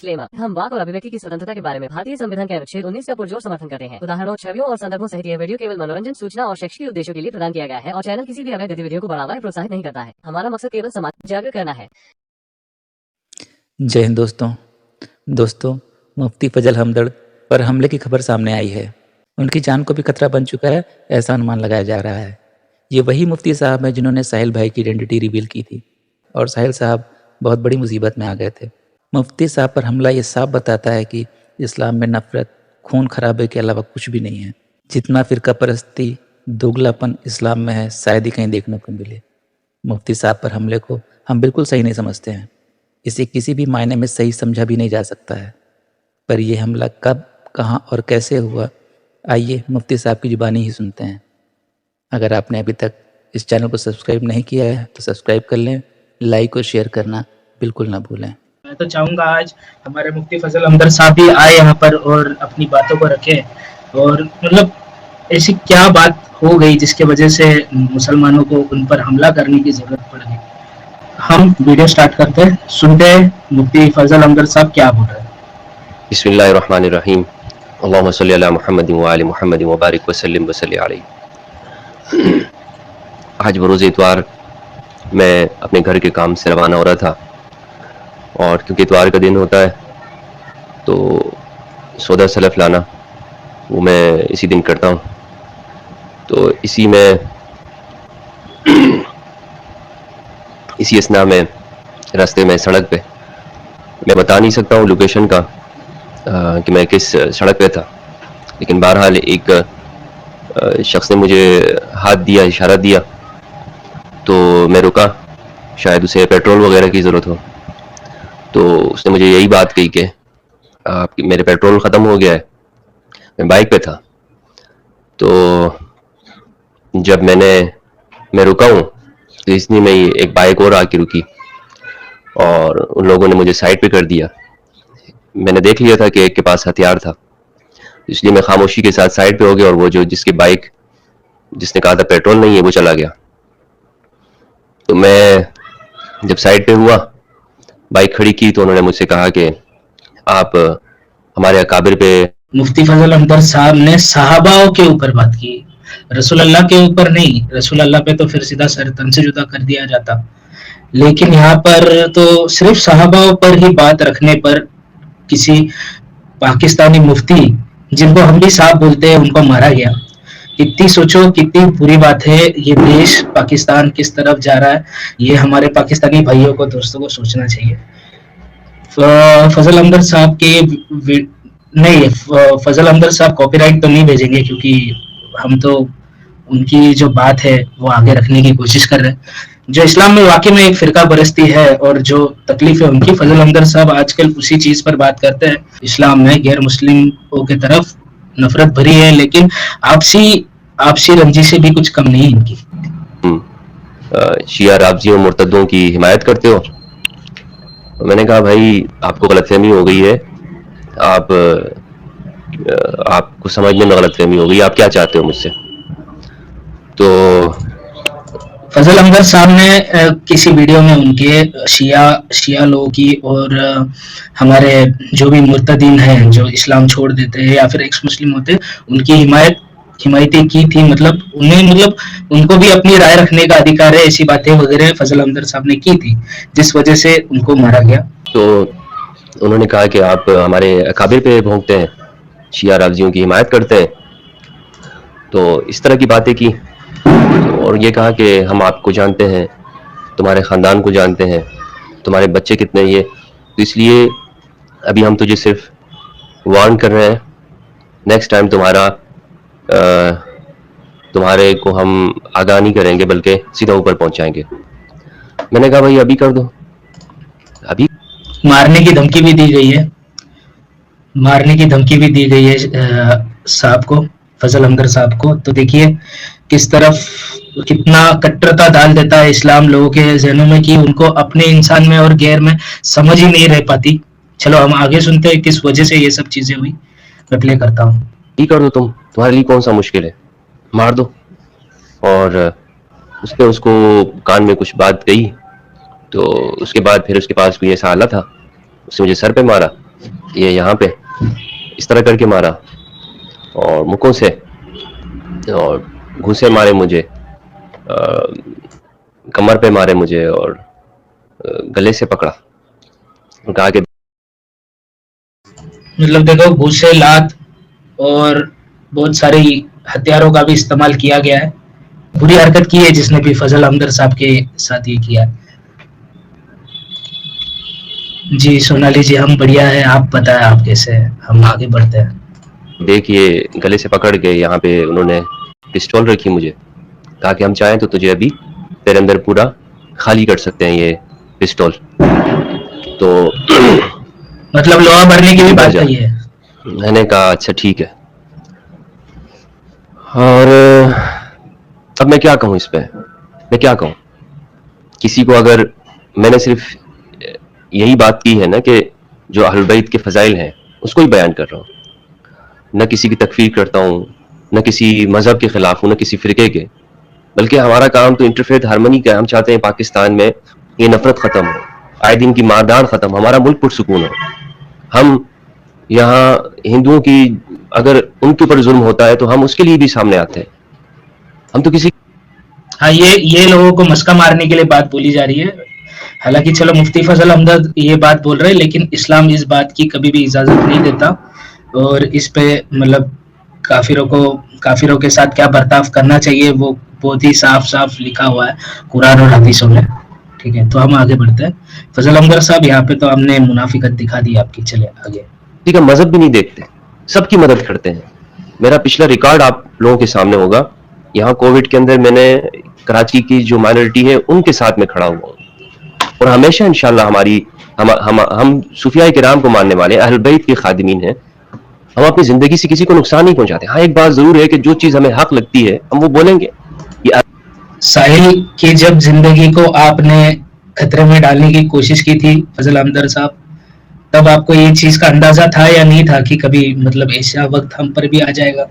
Disclaimer, हम वाक और अभिव्यक्ति की स्वतंत्रता के बारे में भारतीय संविधान के अनुच्छेद 19 का पुरजोर समर्थन करते हैं। उदाहरणों, छवियों और संदर्भों सहित यह वीडियो केवल मनोरंजन, सूचना और शैक्षिक उद्देश्यों के लिए प्रदान किया गया है और चैनल किसी भी अवैध गतिविधियों को बढ़ावा या प्रोत्साहित नहीं करता है। हमारा मकसद केवल समाज जागरूक करना है। जय हिंद दोस्तों, मुफ्ती फजल हमदर्द पर हमले की खबर सामने आई है। उनकी जान को भी खतरा बन चुका है, ऐसा अनुमान लगाया जा रहा है। ये वही मुफ्ती साहब हैं जिन्होंने साहिल भाई की आइडेंटिटी रिवील की थी और साहिल साहब बहुत बड़ी मुसीबत में आ गए थे। मुफ्ती साहब पर हमला ये साफ बताता है कि इस्लाम में नफरत, खून खराबे के अलावा कुछ भी नहीं है। जितना फिरका परस्ती, दोगलापन इस्लाम में है, शायद ही कहीं देखने को मिले। मुफ्ती साहब पर हमले को हम बिल्कुल सही नहीं समझते हैं। इसे किसी भी मायने में सही समझा भी नहीं जा सकता है। पर यह हमला कब, कहाँ और कैसे हुआ, आइए मुफ्ती साहब की जुबानी ही सुनते हैं। अगर आपने अभी तक इस चैनल को सब्सक्राइब नहीं किया है तो सब्सक्राइब कर लें, लाइक और शेयर करना बिल्कुल ना भूलें। मैं तो चाहूँगा आज हमारे मुफ्ती फजल हमदर्द साहब भी आए यहाँ पर और अपनी बातों को रखें। और मतलब ऐसी क्या बात हो गई जिसके वजह से मुसलमानों को उन पर हमला करने की ज़रूरत पड़ गई। हम वीडियो स्टार्ट करते हैं, सुनते हैं मुफ्ती फजल हमदर्द साहब क्या बोल रहे हैं। बिस्मिल्लाहिर्रहमानिर्रहीम, अल्लाहुम्मा सल्ली अला मुहम्मदिन व आलि मुहम्मदिन व बारिक व सल्लिम व सल्ली अलैहि। आज बरोज़ इतवार मैं अपने घर के काम से रवाना हो रहा था और क्योंकि इतवार का दिन होता है तो सौदा सलफ लाना वो मैं इसी दिन करता हूँ। तो इसी असना में रास्ते में सड़क पे, मैं बता नहीं सकता हूँ लोकेशन का कि मैं किस सड़क पे था, लेकिन बहरहाल एक शख्स ने मुझे हाथ दिया, इशारा दिया, तो मैं रुका। शायद उसे पेट्रोल वगैरह की ज़रूरत हो, तो उसने मुझे यही बात कही कि मेरे पेट्रोल ख़त्म हो गया है। मैं बाइक पे था, तो जब मैं रुका हूँ तो इसलिए में एक बाइक और आके रुकी और उन लोगों ने मुझे साइड पे कर दिया। मैंने देख लिया था कि एक के पास हथियार था, इसलिए मैं खामोशी के साथ साइड पे हो गया और वो जो जिसकी बाइक जिसने कहा था पेट्रोल नहीं है वो चला गया। तो मैं जब साइड पे हुआ, बाइक खड़ी की, तो उन्होंने मुझसे कहा कि आप हमारे अकाबिर पे। मुफ्ती फजल हमदर्द साहब ने सहाबाओं के ऊपर बात की, रसूल अल्लाह के ऊपर नहीं। रसूल अल्लाह पे तो फिर सीधा सर तन से जुदा कर दिया जाता, लेकिन यहाँ पर तो सिर्फ सहाबाओं पर ही बात रखने पर किसी पाकिस्तानी मुफ्ती, जिनको हम भी साहब बोलते हैं, उनको मारा गया। कितनी सोचो, कितनी बुरी बात है। ये देश पाकिस्तान किस तरफ जा रहा है, ये हमारे पाकिस्तानी भाइयों को, दोस्तों को सोचना चाहिए। फजल हमदर्द साहब के नहीं, फजल हमदर्द साहब कॉपीराइट तो नहीं भेजेंगे, क्योंकि हम तो उनकी जो बात है वो आगे रखने की कोशिश कर रहे हैं। जो इस्लाम में वाकई में एक फिरका परस्ती है और जो तकलीफ है उनकी, फजल हमदर्द साहब आजकल उसी चीज पर बात करते हैं। इस्लाम में गैर मुस्लिमों की तरफ नफरत भरी है, लेकिन आपसी रंजिशें भी कुछ कम नहीं इनकी। शिया राबजियों मुर्तदों की हिमायत करते हो। मैंने कहा भाई आपको गलतफहमी हो गई है, आपको समझने में गलतफहमी हो गई, आप क्या चाहते हो मुझसे। तो फजल हमदर्द साहब ने किसी वीडियो में उनके शिया लोगों की और हमारे जो भी मुर्तदीन हैं जो इस्लाम छोड़ देते हैं या फिर एक्स मुस्लिम होते हैं, उनकी हिमायतें की थी। मतलब उनको भी अपनी राय रखने का अधिकार है, ऐसी बातें वगैरह फजल हमदर्द साहब ने की थी, जिस वजह से उनको मारा गया। तो उन्होंने कहा कि आप हमारे अकाबिर पे भोंकते हैं, शिया राबजियों की हिमायत करते हैं, तो इस तरह की बातें की। और ये कहा कि हम आपको जानते हैं, तुम्हारे ख़ानदान को जानते हैं, तुम्हारे बच्चे कितने ये, तो इसलिए अभी हम तुझे सिर्फ वार्न कर रहे हैं, नेक्स्ट टाइम तुम्हारे को हम आगाह नहीं करेंगे बल्कि सीधा ऊपर पहुंचाएंगे। मैंने कहा भाई अभी कर दो। अभी मारने की धमकी भी दी गई है साहब को, फजल हमदर्द साहब को। तो देखिए किस तरफ कितना कट्टरता डाल देता है इस्लाम लोगों के जहनों में कि उनको अपने इंसान में और गैर में समझ ही नहीं रह पाती। चलो हम आगे सुनते हैं किस वजह से ये सब चीजें हुई। मैं प्ले करता हूँ। ही कर दो, तुम्हारे लिए कौन सा मुश्किल है, मार दो। और उसने उसको कान में कुछ बात कही, तो उसके बाद फिर उसके पास कोई ऐसा आला था, उसने मुझे सर पे मारा। یہ یہاں پہ اس طرح کر کے مارا اور مکوں سے اور گھوسے مارے مجھے, کمر پہ مارے مجھے اور گلے سے پکڑا اور کہا کہ مطلب دیکھو گھوسے, لات اور بہت ساری ہتھیاروں کا بھی استعمال کیا گیا ہے. بری حرکت کی ہے جس نے بھی فضل احمد صاحب کے ساتھ یہ کیا ہے. جی سونالی جی ہم بڑھیا ہے, آپ بتائیں آپ کیسے ہیں, ہم آگے بڑھتے ہیں. دیکھیے گلے سے پکڑ کے یہاں پہ انہوں نے پسٹول رکھی مجھے, کہا کہ ہم چاہیں تو تجھے ابھی تیرے اندر پورا خالی کر سکتے ہیں یہ پسٹول. تو مطلب لوہا بھرنے کی بھی بات کہی ہے. میں نے کہا اچھا ٹھیک ہے. اور اب میں کیا کہوں اس پہ, میں کیا کہوں کسی کو, اگر میں نے صرف یہی بات کی ہے نا کہ جو اہل بیت کے فضائل ہیں اس کو ہی بیان کر رہا ہوں, نہ کسی کی تکفیر کرتا ہوں, نہ کسی مذہب کے خلاف ہوں, نہ کسی فرقے کے, بلکہ ہمارا کام تو انٹرفیتھ ہارمنی کا ہے. ہم چاہتے ہیں پاکستان میں یہ نفرت ختم ہو, آئے دن کی ماردان ختم, ہمارا ملک پرسکون ہو. ہم یہاں ہندوؤں کی اگر ان کے اوپر ظلم ہوتا ہے تو ہم اس کے لیے بھی سامنے آتے ہیں. ہم تو کسی ہاں یہ لوگوں کو مسکہ مارنے کے لیے بات بولی جا رہی ہے. حالانکہ چلو مفتی فضل احمد یہ بات بول رہے ہیں, لیکن اسلام اس بات کی کبھی بھی اجازت نہیں دیتا. اور اس پہ مطلب کافروں کے ساتھ کیا برتاؤ کرنا چاہیے وہ بہت ہی صاف صاف لکھا ہوا ہے قرآن اور حدیثوں میں. ٹھیک ہے, تو ہم آگے بڑھتے ہیں. فضل احمد صاحب یہاں پہ تو ہم نے منافقت دکھا دی آپ کی, چلے آگے. کا مذہب بھی نہیں دیکھتے, سب کی مدد کرتے ہیں. میرا پچھلا ریکارڈ آپ لوگوں کے سامنے ہوگا. یہاں کووڈ کے اندر میں نے کراچی کی جو مائنورٹی ہے ان کے ساتھ میں کھڑا ہوا ہوں, اور ہمیشہ انشاءاللہ ہم صوفیاء کرام کو ماننے والے اہل بیت کے خادمین ہیں. ہم اپنی زندگی سے کسی کو نقصان نہیں پہنچاتے. ہاں ایک بات ضرور ہے کہ جو چیز ہمیں حق لگتی ہے ہم وہ بولیں گے. ساحل کی جب زندگی کو آپ نے خطرے میں ڈالنے کی کوشش کی تھی فضل احمد صاحب, تب آپ کو یہ چیز کا اندازہ تھا یا نہیں تھا کہ کبھی مطلب ایسا وقت ہم پر بھی آ جائے گا؟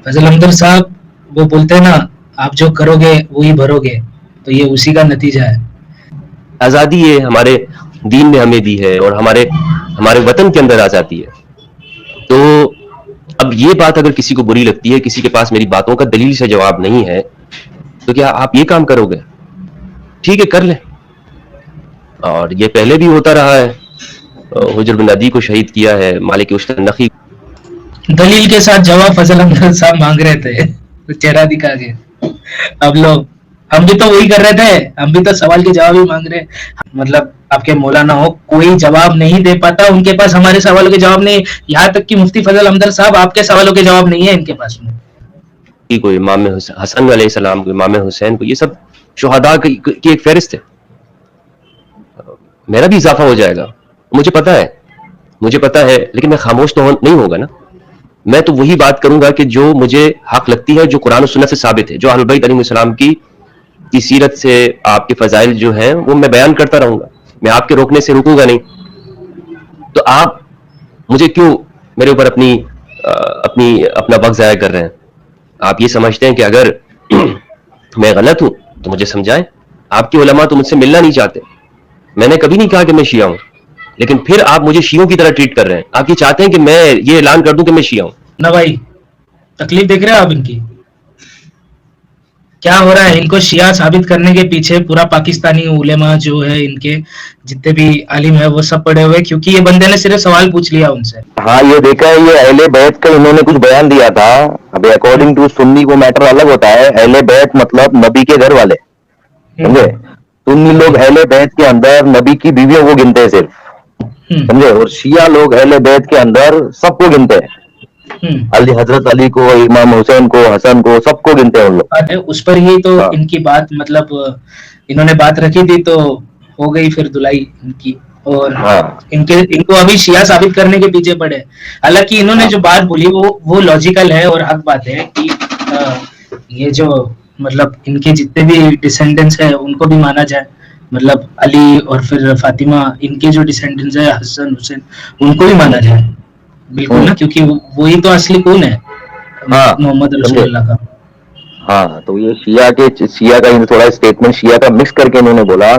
فضل احمد صاحب وہ بولتے ہیں نا, آپ جو کرو گے وہی بھرو گے, تو یہ اسی کا نتیجہ ہے. آزادی یہ ہمارے دین نے ہمیں دی ہے اور ہمارے وطن کے اندر آزادی ہے. تو اب یہ بات اگر کسی کو بری لگتی ہے, کسی کے پاس میری باتوں کا دلیل سے جواب نہیں ہے, تو کیا آپ یہ کام کرو گے؟ ٹھیک ہے کر لیں. اور یہ پہلے بھی ہوتا رہا ہے. حجر بن عدی کو شہید کیا ہے, مالک اشترنقی. دلیل کے ساتھ جواب فضل احمد صاحب مانگ رہے تھے, چہرہ دکھا کے. اب لوگ ہم بھی تو وہی کر رہے تھے, ہم بھی تو سوال کے جواب ہی مانگ رہے. مطلب آپ کے مولانا ہو کوئی جواب نہیں دے پاتا, ان کے پاس ہمارے سوالوں کے جواب نہیں, یہاں تک کہ مفتی فضل احمد صاحب آپ کے سوالوں کے جواب نہیں ہے ان کے پاس میں. کو امام حسن علیہ السلام کو, امام حسین کو, یہ سب شہداء کی ایک فہرست ہے. میرا بھی اضافہ ہو جائے گا, مجھے پتا ہے, لیکن میں خاموش تو نہیں ہوگا نا. میں تو وہی بات کروں گا کہ جو مجھے حق لگتی ہے, جو قرآن و سنت سے ثابت ہے, جو اہل بیت علیہ السلام کی سیرت سے آپ کے فضائل جو ہیں وہ میں بیان کرتا رہوں گا. میں آپ کے روکنے سے رکوں گا نہیں. تو آپ مجھے کیوں میرے اوپر اپنا وقت ضائع کر رہے ہیں؟ آپ یہ سمجھتے ہیں کہ اگر میں غلط ہوں تو مجھے سمجھائیں. آپ کے علماء تو مجھ سے ملنا نہیں چاہتے. میں نے کبھی نہیں کہا کہ میں شیعہ ہوں, لیکن پھر آپ مجھے شیعوں کی طرح ٹریٹ کر رہے ہیں. آپ یہ چاہتے ہیں کہ میں یہ اعلان کر دوں کہ میں شیعہ ہوں. نا بھائی تکلیف دیکھ رہے ہیں آپ ان کی, کیا ہو رہا ہے. ان کو شیعہ ثابت کرنے کے پیچھے پورا پاکستانی علماء جو ہے, ان کے جتنے بھی عالم ہے وہ سب پڑے ہوئے, کیونکہ یہ بندے نے صرف سوال پوچھ لیا ان سے. ہاں یہ دیکھا ہے, یہ اہل بیت کا انہوں نے کچھ بیان دیا تھا. ابھی اکارڈنگ ٹو سنی کو میٹر الگ ہوتا ہے. اہل بیت مطلب نبی کے گھر والے, سمجھے. سنی لوگ اہل بیت کے اندر نبی کی بیویوں کو گنتے ہیں صرف, سمجھے. اور شیعہ لوگ اہل بیت کے اندر سب کو گنتے ہیں, علی حضرت علی کو, امام حسین کو, حسن کو, سب کو گنتے ہیں ان لوگ. اس پر ہی تو ان کی بات, مطلب انہوں نے بات رکھی تھی تو ہو گئی پھر دلائی ان کی. اور ان کو ابھی شیعہ ثابت کرنے کے پیچھے پڑے. حالانکہ انہوں نے جو بات بولی وہ لاجیکل ہے اور حق بات ہے کہ یہ جو مطلب ان کے جتنے بھی ڈسینڈنٹس ہیں ان کو بھی مانا جائے. مطلب علی اور پھر فاطمہ, ان کے جو ڈسینڈنٹس ہیں حسن حسین, ان کو بھی مانا جائے. بالکل نا, کیونکہ وہی تو اصلی کون ہے محمد رسول اللہ کا. ہاں تو یہ شیعہ کا تھوڑا اسٹیٹمنٹ شیعہ کا مکس کر کے انہوں نے بولا,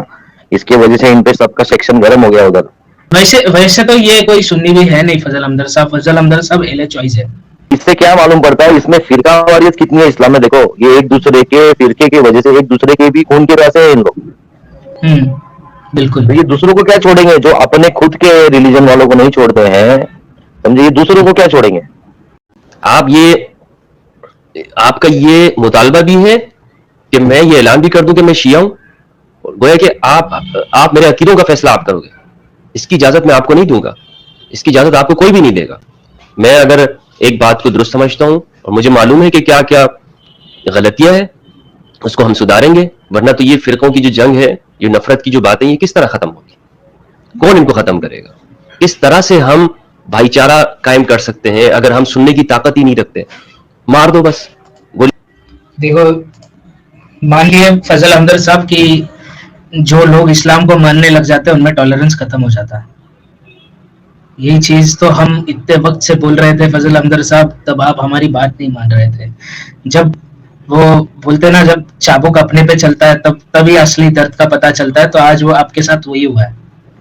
اس کی وجہ سے ان پہ سب کا سیکشن گرم ہو گیا ادھر. वैसे तो ये कोई सुन्नी भी है नहीं फजल हमदर्द साहब एले चॉइस है। इससे क्या मालूम पड़ता है इसमें फिरकावारियत कितनी है इस्लाम में? देखो ये एक दूसरे के फिरके की वजह से एक दूसरे के भी खून के प्यासे हैं इन लोग। बिल्कुल। तो ये दूसरों को क्या छोड़ेंगे? जो अपने खुद के रिलीजन वालों को नहीं छोड़ते हैं, समझे, ये दूसरों को क्या छोड़ेंगे? आपका ये मुतालबा भी है कि मैं ये ऐलान भी कर दूं कि मैं शिया हूं, और गोया कि आप मेरे अकीदों का फैसला आप करोगे। इसकी इजाजत मैं आपको नहीं दूंगा, इसकी इजाजत आपको कोई भी नहीं देगा। मैं अगर एक बात को दुरुस्त समझता हूं और मुझे मालूम है कि क्या क्या गलतियां हैं, उसको हम सुधारेंगे, वरना तो ये फिरकों की जो जंग है, ये नफरत की जो बातें, ये किस तरह खत्म होगी? कौन इनको खत्म करेगा? किस तरह से हम भाईचारा कायम कर सकते हैं अगर हम सुनने की ताकत ही नहीं रखते? मार दो बस गोली। देखो, मान लिए फजल हमदर्द साहब की जो लोग इस्लाम को मानने लग जाते हैं उनमें टॉलरेंस खत्म हो जाता है। यही चीज तो हम इतने वक्त से बोल रहे थे फजल हमदर्द साहब, तब आप हमारी बात नहीं मान रहे थे। जब वो बोलते ना, जब चाबुक अपने पे चलता है तभी असली दर्द का पता चलता है। तो आज वो आपके साथ वही हुआ है।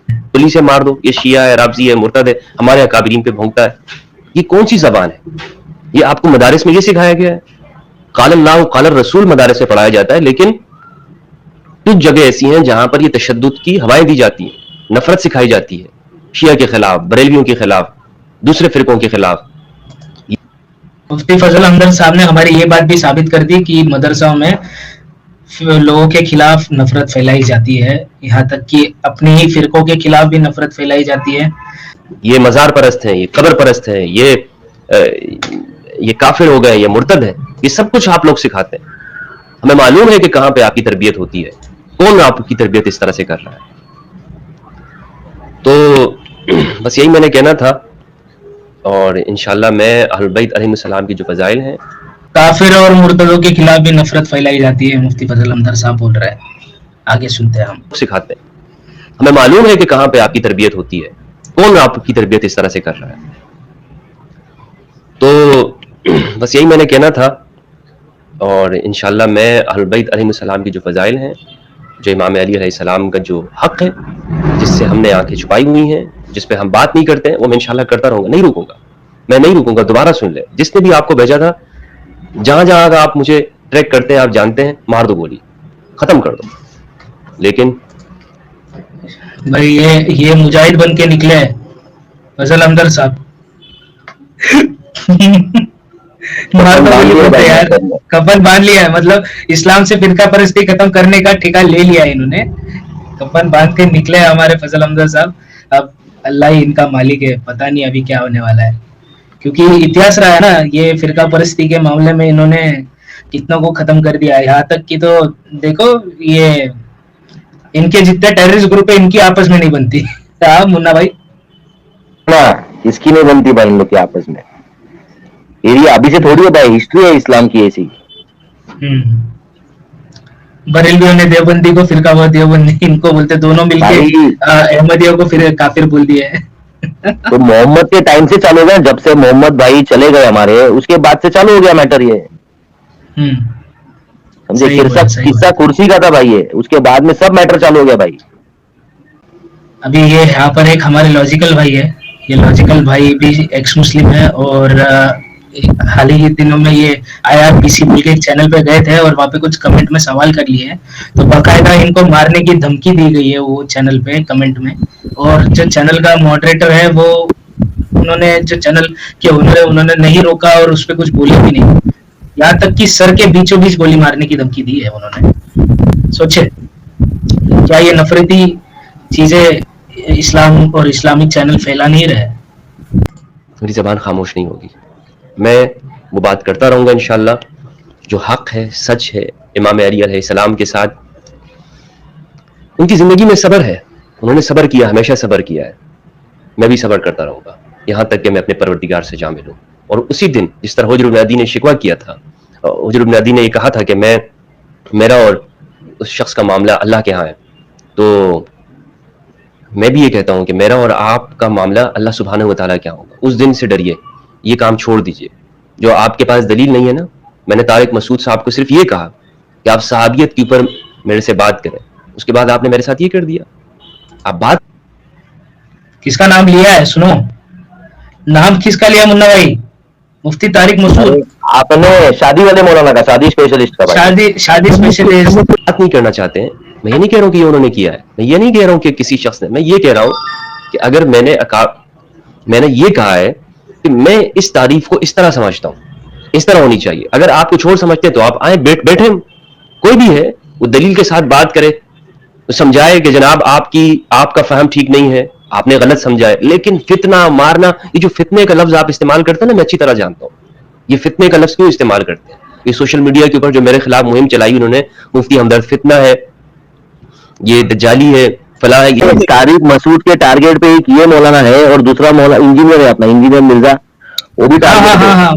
गोली से मार दो, ये शिया है, राबजी है, मुर्तद है, हमारे अकाबरीन पे भौंकता है। ये कौन सी जबान है? ये आपको मदारिस में ये सिखाया गया है? काल अल्लाह काल रसूल मदारिस में पढ़ाया जाता है, लेकिन कुछ जगह ऐसी हैं जहां पर ये तशद्दुद की हवाएं दी जाती हैं, नफरत सिखाई जाती है, शिया के खिलाफ, बरेलवियों के खिलाफ, दूसरे फिरकों के खिलाफ। मुफ्ती फजल हमदर्द साहब ने हमारी ये बात भी साबित कर दी कि मदरसाओं में लोगों के खिलाफ नफरत फैलाई जाती है, यहाँ तक कि अपने ही फिरकों के खिलाफ भी नफरत फैलाई जाती है। ये मजार परस्त हैं, ये कब्र परस्त हैं, ये काफिर हो गए, ये मुर्तद है, ये सब कुछ आप लोग सिखाते हैं। हमें मालूम है कि कहां पे आपकी तरबियत होती है, कौन आपकी तरबियत इस तरह से कर रहा है। तो बस यही मैंने कहना था, और इंशाल्लाह मैं अहल बैत अलैहिस्सलाम की जो फजाइल हैं, काफिर और मुर्तदों के खिलाफ भी नफरत फैलाई जाती है, मुफ्ती फजल हमदर्द साहब बोल रहे हैं। आगे सुनते हैं हम। सिखाते हैं। हमें मालूम है कि कहां पे आपकी तरबियत होती है, कौन आपकी तरबियत इस तरह से कर रहा है। तो बस यही मैंने कहना था, और इंशाल्लाह मैं अहल बैत अलैहिस्सलाम की जो फजाइल हैं, जो इमाम अली अलैहिस्सलाम का जो हक है, जिससे हमने आंखें छुपाई हुई हैं, जिस पे हम बात नहीं करते हैं, वो मैं इंशाल्लाह करता रहूंगा, नहीं रुकूंगा, मैं नहीं रुकूंगा। दोबारा सुन ले, जिसने भी आपको भेजा था, जहां जहां आप मुझे ट्रैक करते हैं, आप जानते हैं, मार दो गोली, खत्म कर दो। लेकिन भाई ये मुजाहिद बन के निकले हैं फजल हमदर्द साहब। मार दो गोली बोलते यार, कफन बांध लिया है, मतलब इस्लाम से फिरका परस्ती खत्म करने का ठेका ले लिया है इन्होंने। कफन बांध के निकले हमारे फजल हमदर्द साहब। अब अल्लाह ही इनका मालिक है, पता नहीं अभी क्या होने वाला है, क्योंकि इतिहास रहा है ना, ये फिरका परस्ती के मामले में इन्होंने कितनों को खत्म कर दिया है। यहाँ तक कि तो देखो, ये इनके जितने टेररिस्ट ग्रुप है, इनकी आपस में नहीं बनती। हाँ मुन्ना भाई, ना इसकी नहीं बनती भाई इन लोग की आपस में। ये अभी से थोड़ी होता है, हिस्ट्री है इस्लाम की ऐसी। बरेलवियों ने देवबंदी को फिरका हुआ देवबंदी इनको बोलते, दोनों मिलके अहमदियों को फिर काफिर बोल दिया है। तो मोहम्मद के टाइम से चालू हो गया, जब से मोहम्मद भाई चले गए हमारे, उसके बाद से चालू हो गया मैटर ये। समझे, किस्सा कुर्सी का था भाई ये, उसके बाद में सब मैटर चालू हो गया भाई। अभी ये यहाँ पर एक हमारे लॉजिकल भाई है, ये लॉजिकल भाई भी एक्स मुस्लिम है, और हाल ही के दिनों में ये IRPC बोल के एक चैनल पे गए थे और वहाँ पे कुछ कमेंट में सवाल कर लिए हैं, तो बाकायदा इनको मारने की धमकी दी गई है वो चैनल पे कमेंट में। और जो चैनल का मॉडरेटर है वो, उन्होंने जो चैनल के ओनर है, उन्होंने नहीं रोका और उस पर कुछ बोली भी नहीं, यहाँ तक कि सर के बीचों बीच गोली मारने की धमकी दी है उन्होंने। सोचे क्या ये नफरती चीजें इस्लाम और इस्लामिक चैनल फैला नहीं रहे? मेरी जबान खामोश नहीं होगी, मैं वो बात करता रहूंगा इंशाल्लाह जो हक है, सच है। इमाम अली अलैहिस्सलाम के साथ उनकी जिंदगी में सब्र है, उन्होंने सब्र किया, हमेशा सब्र किया है। मैं भी सब्र करता रहूंगा यहाँ तक कि मैं अपने परवरदिगार से जा मिलूं। और उसी दिन जिस तरह हुजर इब्न अदी ने शिकवा किया था, हुजर इब्न अदी ने ये कहा था कि मेरा और उस शख्स का मामला अल्लाह के यहाँ है, तो मैं भी ये कहता हूँ कि मेरा और आपका मामला अल्लाह सुब्हानहू व तआला क्या होगा। उस दिन से डरिए, ये काम छोड़ दीजिए। जो आपके पास दलील नहीं है ना, मैंने तारिक मसूद साहब को सिर्फ ये कहा कि आप सहाबियत के ऊपर मेरे से बात करें, उसके बाद आपने मेरे साथ ये कर दिया। आप बात किसका नाम लिया है, सुनो नाम किसका लिया मुन्ना भाई, मुफ्ती तारिक मसूद, आपने शादी वाले मौलाना का, शादी स्पेशलिस्ट का भाई। शादी स्पेशलिस्ट। बात नहीं करना चाहते हैं। मैं ये नहीं कह रहा हूँ कि ये उन्होंने किया है, मैं ये नहीं कह रहा हूँ कि किसी शख्स ने, मैं ये कह रहा हूँ कि अगर मैंने ये कहा है कि मैं इस तारीफ को इस तरह समझता हूँ, इस तरह होनी चाहिए। अगर आप कुछ और समझते हैं तो आप आए, बैठे, कोई भी है वो दलील के साथ बात करे, तो समझाए कि जनाब आपका फहम ठीक नहीं है, आपने गलत समझा है। लेकिन फितना मारना, ये जो फितने का लफ्ज आप इस्तेमाल करते हैं ना, मैं अच्छी तरह जानता हूँ ये फितने का लफ्ज क्यों इस्तेमाल करते हैं। ये सोशल मीडिया के ऊपर जो मेरे खिलाफ मुहिम चलाई उन्होंने, मुफ्ती हमदर्द फितना है, ये दज्जाली है, फला है, ये तारिक मसूद के टारगेट पे एक ये मौलाना है और दूसरा मौलाना इंजीनियर है अपना, इंजीनियर मिर्जा, वो भी टारगेट पे। हाँ,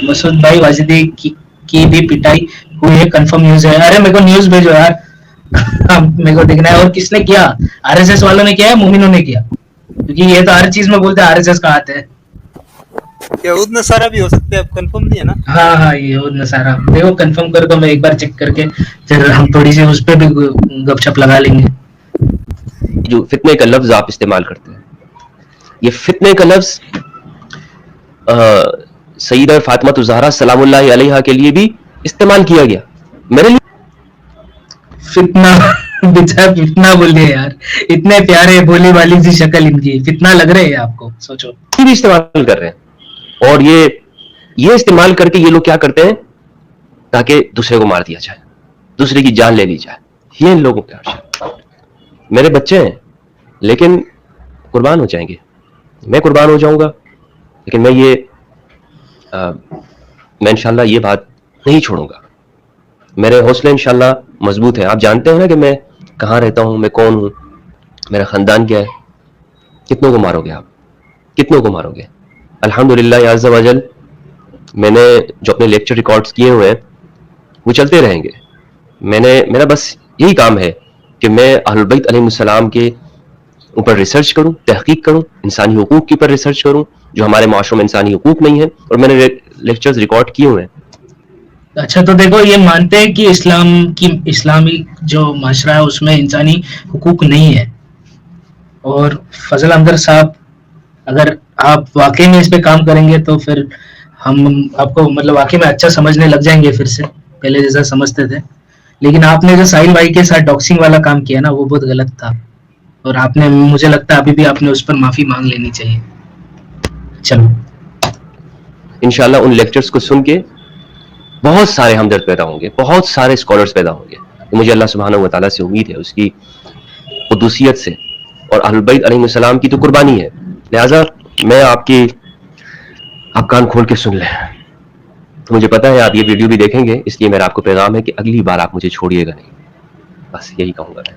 मसूद भाई वाजिदी की भी पिटाई हुई है, कंफर्म न्यूज है। अरे मेरे को न्यूज भेजो यार, मेरे को देखना है। और किसने किया, आरएसएस वालों ने किया है, मोमिनों ने किया, क्योंकि ये तो हर चीज में बोलते हैं आरएसएस का हाथ है। यहूद नसारा भी हो सकते हैं, अब कंफर्म नहीं है ना। हाँ यहूद नसारा, देखो कंफर्म कर दो, मैं एक बार चेक करके फिर हम थोड़ी सी उस पर भी गपशप लगा लेंगे। जो फितने का लफ्ज आप इस्तेमाल करते हैं, ये फितने का लफ्ज सईदा फातिमा ज़हरा सलामुल्लाह अलैहा के लिए भी इस्तेमाल किया गया। मेरे लिए फितना बेचारा फितना बोल दिया यार, इतने प्यारे भोली वाली सी शक्ल इनकी, फितना लग रहे हैं आपको, सोचो। भी इस्तेमाल कर रहे हैं, और ये इस्तेमाल करके ये लोग क्या करते हैं ताकि दूसरे को मार दिया जाए, दूसरे की जान ले ली जाए। ये इन लोगों का, मेरे बच्चे हैं लेकिन कुर्बान हो जाएंगे, मैं कुर्बान हो जाऊंगा, लेकिन मैं इंशाल्लाह ये बात नहीं छोड़ूंगा। मेरे हौसले इंशाल्लाह मजबूत है। आप जानते हैं ना कि मैं कहाँ रहता हूँ, मैं कौन हूँ, मेरा खानदान क्या है। कितनों को मारोगे आप, कितनों को मारोगे। अल्हम्दुलिल्लाह अज़्ज़ा वजल मैंने जो अपने लेक्चर रिकॉर्ड्स किए हुए हैं वो चलते रहेंगे। मेरा बस यही काम है कि मैं अहलुल बैत अलैहिमुस्सलाम के ऊपर रिसर्च करूं, तहकीक करूं, इंसानी हुकूक के ऊपर रिसर्च करूं जो हमारे माशरों में इंसानी हुकूक नहीं है, और मैंने लेक्चर्स रिकॉर्ड किए हुए हैं। अच्छा, तो देखो ये मानते हैं कि इस्लामी जो माशरा है उसमें इंसानी हुकूक नहीं है, और फजल हमदर्द साहब अगर आप वाकई में इस पे काम करेंगे तो फिर हम आपको मतलब वाकई में अच्छा समझने लग जाएंगे, फिर से पहले जैसा समझते थे। लेकिन आपने जो साहिल भाई के साथ डॉक्सिंग वाला काम किया ना, वो बहुत गलत था, और आपने, मुझे लगता है अभी भी आपने उस पर माफी मांग लेनी चाहिए। चलो इंशाल्लाह उन लेक्चर्स को सुन के बहुत सारे हमदर्द पैदा होंगे, बहुत सारे स्कॉलर्स पैदा होंगे। तो मुझे अल्लाह सुब्हानहू व तआला से उम्मीद है, उसकी कुदूसियत से, और अहलुल बैत अलैहिमुस्सलाम की तो कुर्बानी है। लिहाजा मैं आप कान खोल के सुन लें। मुझे पता है आप ये वीडियो भी देखेंगे, इसलिए मेरा आपको पैगाम है कि अगली बार आप मुझे छोड़िएगा नहीं, बस यही कहूँगा मैं।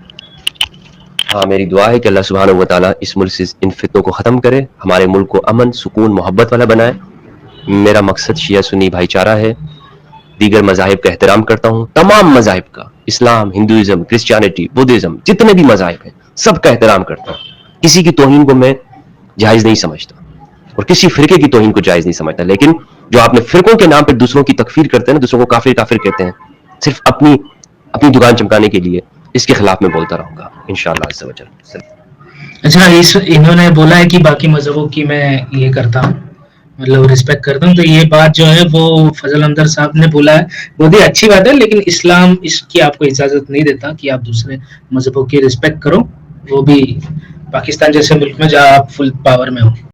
हाँ, मेरी दुआ है कि अल्लाह सुब्हानहू व तआला इस मुल्क से इन फितनों को ख़त्म करे, हमारे मुल्क को अमन, सुकून, मोहब्बत वाला बनाए। मेरा मकसद शिया सुन्नी भाईचारा है। दीगर मज़ाहिब का एहतराम करता हूँ, तमाम मज़ाहिब का, इस्लाम, हिंदुइज़्म, क्रिश्चियनिटी, बुद्धिज़्म, जितने भी मज़ाहिब हैं सबका एहतराम करता हूँ। किसी की तौहीन को मैं जायज़ नहीं समझता, और किसी फ़िरके की तौहीन को जायज़ नहीं समझता। लेकिन जो आपने फ़िरकों के नाम पर दूसरों की तकफीर करते हैं ना, दूसरों को काफिर कहते हैं, सिर्फ अपनी दुकान चमकाने के लिए, इसके खिलाफ मैं बोलता रहूंगा इंशाअल्लाह अज़्ज़ा वजल। अच्छा, इन्होंने बोला है कि बाकी मजहबों की मैं ये करता हूँ, मतलब रिस्पेक्ट करता हूँ, तो ये बात जो है वो फजल हमदर्द साहब ने बोला है, बहुत ही अच्छी बात है। लेकिन इस्लाम इसकी आपको इजाजत नहीं देता कि आप दूसरे मजहबों की रिस्पेक्ट करो, वो भी पाकिस्तान जैसे मुल्क में जहाँ आप फुल पावर में हो।